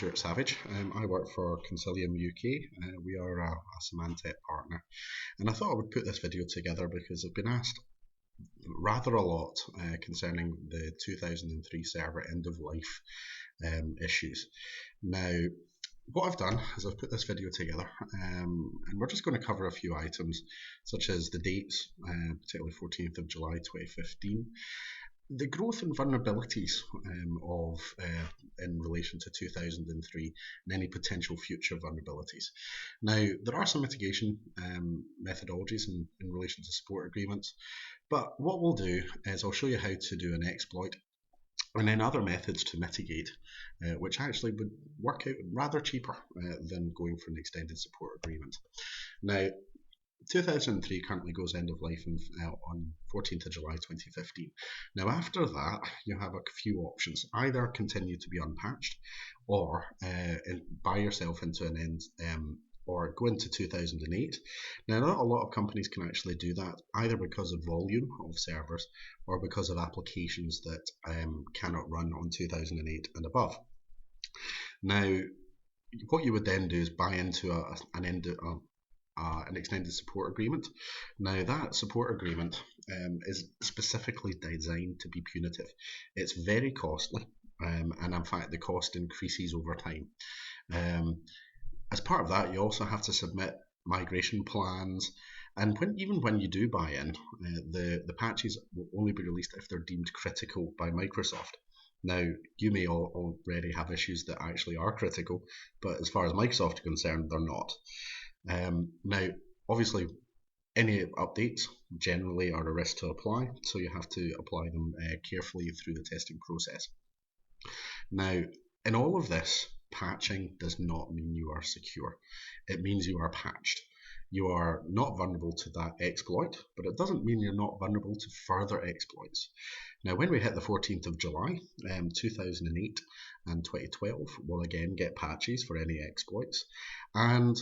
Stuart Savage. I work for Consilium UK. We are a Symantec partner, and I thought I would put this video together because I've been asked rather a lot concerning the 2003 server end of life issues. Now, what I've done is I've put this video together, and we're just going to cover a few items such as the dates, particularly 14th of July 2015. The growth and vulnerabilities in relation to 2003 and any potential future vulnerabilities. Now, there are some mitigation methodologies in relation to support agreements, but what we'll do is I'll show you how to do an exploit and then other methods to mitigate, which actually would work out rather cheaper than going for an extended support agreement. Now, 2003 currently goes end of life on 14th of July 2015. Now after that you have a few options: either continue to be unpatched or buy yourself into an end or go into 2008. Now not a lot of companies can actually do that, either because of volume of servers or because of applications that cannot run on 2008 and above. Now what you would then do is buy into an extended support agreement. Now that support agreement is specifically designed to be punitive. It's very costly, and in fact the cost increases over time. As part of that, you also have to submit migration plans, and even when you do buy in, the patches will only be released if they're deemed critical by Microsoft. Now, you may already have issues that actually are critical, but as far as Microsoft are concerned, they're not. Now, obviously, any updates generally are a risk to apply, so you have to apply them carefully through the testing process. Now, in all of this, patching does not mean you are secure. It means you are patched. You are not vulnerable to that exploit, but it doesn't mean you're not vulnerable to further exploits. Now, when we hit the 14th of July, 2008 and 2012, we'll again get patches for any exploits, and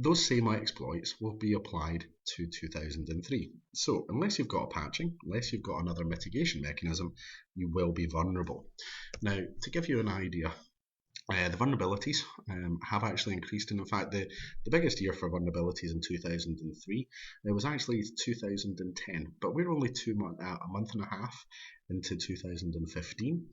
those same exploits will be applied to 2003. So unless you've got a patching, unless you've got another mitigation mechanism, you will be vulnerable. Now, to give you an idea, the vulnerabilities have actually increased, and in fact the biggest year for vulnerabilities in 2003, it was actually 2010, but we're only a month and a half into 2015,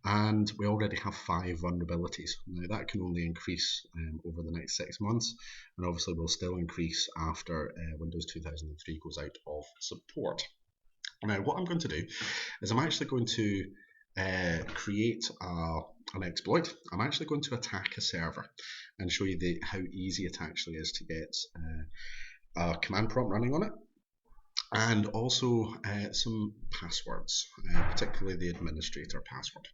and we already have 5 vulnerabilities. Now that can only increase over the next 6 months, and obviously will still increase after Windows 2003 goes out of support. Now what I'm going to do is I'm actually going to create an exploit. I'm actually going to attack a server and show you how easy it actually is to get a command prompt running on it, and also some passwords, particularly the administrator password.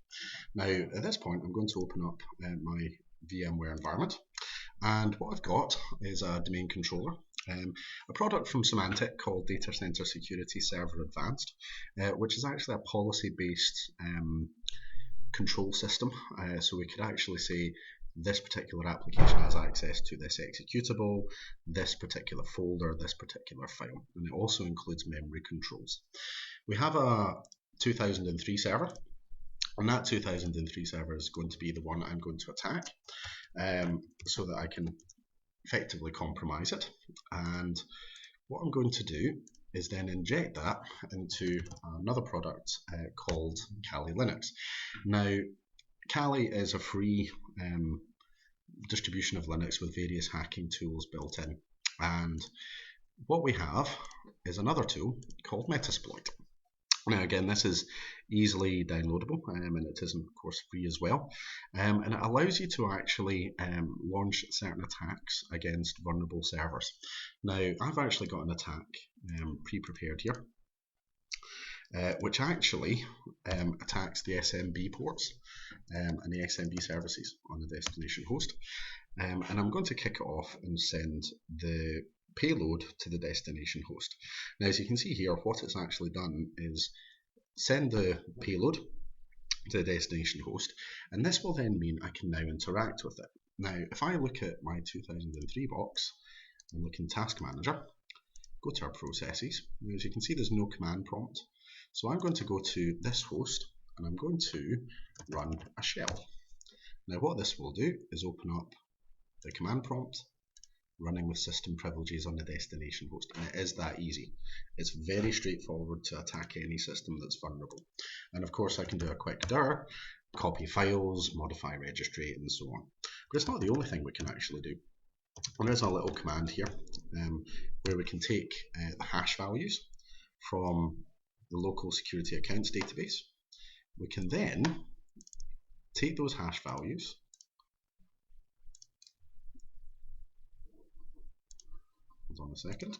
Now at this point I'm going to open up my VMware environment, and what I've got is a domain controller, a product from Symantec called Data Center Security Server Advanced, which is actually a policy-based control system. So we could actually say this particular application has access to this executable, this particular folder, this particular file, and it also includes memory controls. We have a 2003 server, and that 2003 server is going to be the one I'm going to attack, so that I can effectively compromise it. And what I'm going to do is then inject that into another product called Kali Linux. Now, Kali is a free distribution of Linux with various hacking tools built in, and what we have is another tool called Metasploit. Now again, this is easily downloadable, and it is of course free as well, and it allows you to actually launch certain attacks against vulnerable servers. Now I've actually got an attack pre-prepared here, which actually attacks the SMB ports and the SMB services on the destination host, and I'm going to kick it off and send the payload to the destination host. Now as you can see here, what it's actually done is send the payload to the destination host, and this will then mean I can now interact with it. Now if I look at my 2003 box and look in Task Manager, go to our processes, as you can see there's no command prompt, so I'm going to go to this host and I'm going to run a shell. Now what this will do is open up the command prompt running with system privileges on the destination host, and it is that easy. It's very straightforward to attack any system that's vulnerable. And of course I can do a quick dir, copy files, modify registry, and so on. But it's not the only thing we can actually do. And there's a little command here where we can take the hash values from the local security accounts database. We can then take those hash values hold on a second.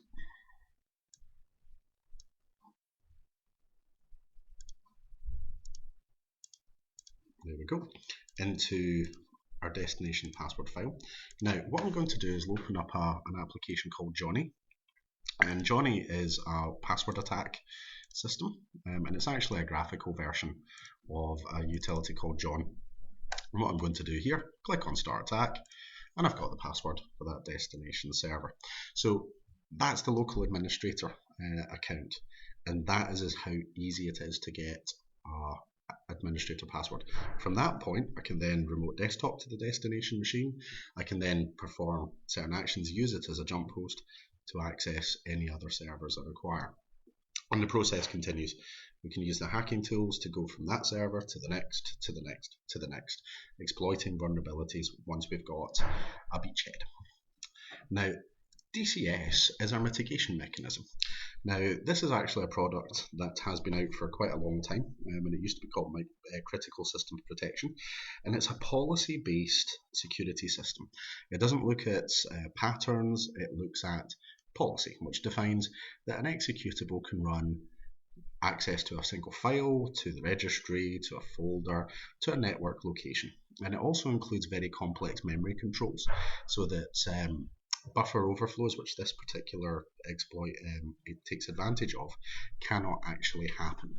There we go, into our destination password file. Now what I'm going to do is open up an application called Johnny, and Johnny is a password attack system, and it's actually a graphical version of a utility called John. And what I'm going to do here, click on Start Attack, and I've got the password for that destination server. So that's the local administrator account, and that is how easy it is to get administrator password. From that point, I can then remote desktop to the destination machine. I can then perform certain actions, use it as a jump host to access any other servers I require. And the process continues. We can use the hacking tools to go from that server to the next, to the next, to the next, exploiting vulnerabilities once we've got a beachhead. Now, DCS is our mitigation mechanism. Now, this is actually a product that has been out for quite a long time, and it used to be called Critical Systems Protection, and it's a policy-based security system. It doesn't look at patterns, it looks at policy, which defines that an executable can run access to a single file, to the registry, to a folder, to a network location. And it also includes very complex memory controls, so that buffer overflows, which this particular exploit it takes advantage of, cannot actually happen.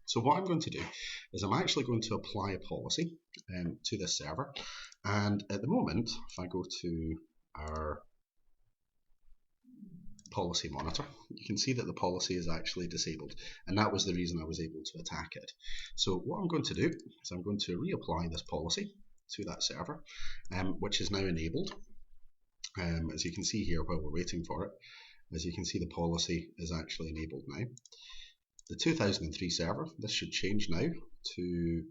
So what I'm going to do is I'm actually going to apply a policy to this server, and at the moment, if I go to our policy monitor, you can see that the policy is actually disabled, and that was the reason I was able to attack it. So what I'm going to do is I'm going to reapply this policy to that server, which is now enabled. As you can see here while we're waiting for it, as you can see the policy is actually enabled now. The 2003 server, this should change now to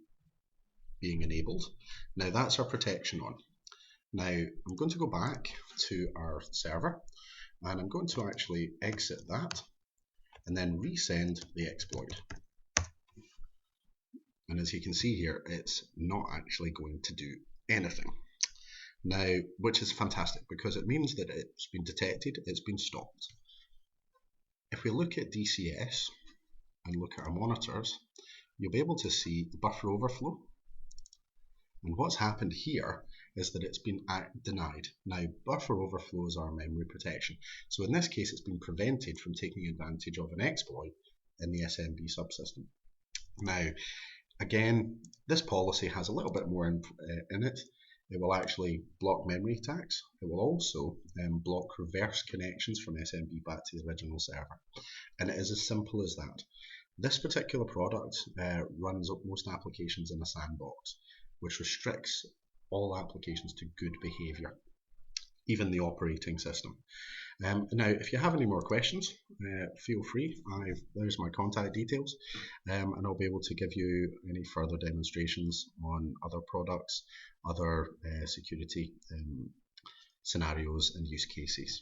being enabled. Now that's our protection on. Now I'm going to go back to our server, and I'm going to actually exit that and then resend the exploit. And as you can see here, it's not actually going to do anything. Now, which is fantastic because it means that it's been detected, it's been stopped. If we look at DCS and look at our monitors, you'll be able to see the buffer overflow. And what's happened here is that it's been denied. Now, buffer overflows are memory protection. So in this case, it's been prevented from taking advantage of an exploit in the SMB subsystem. Now, again, this policy has a little bit more in it. It will actually block memory attacks. It will also block reverse connections from SMB back to the original server. And it is as simple as that. This particular product runs most applications in a sandbox, which restricts all applications to good behavior, even the operating system. Now, if you have any more questions, feel free. There's my contact details, and I'll be able to give you any further demonstrations on other products, other security scenarios and use cases.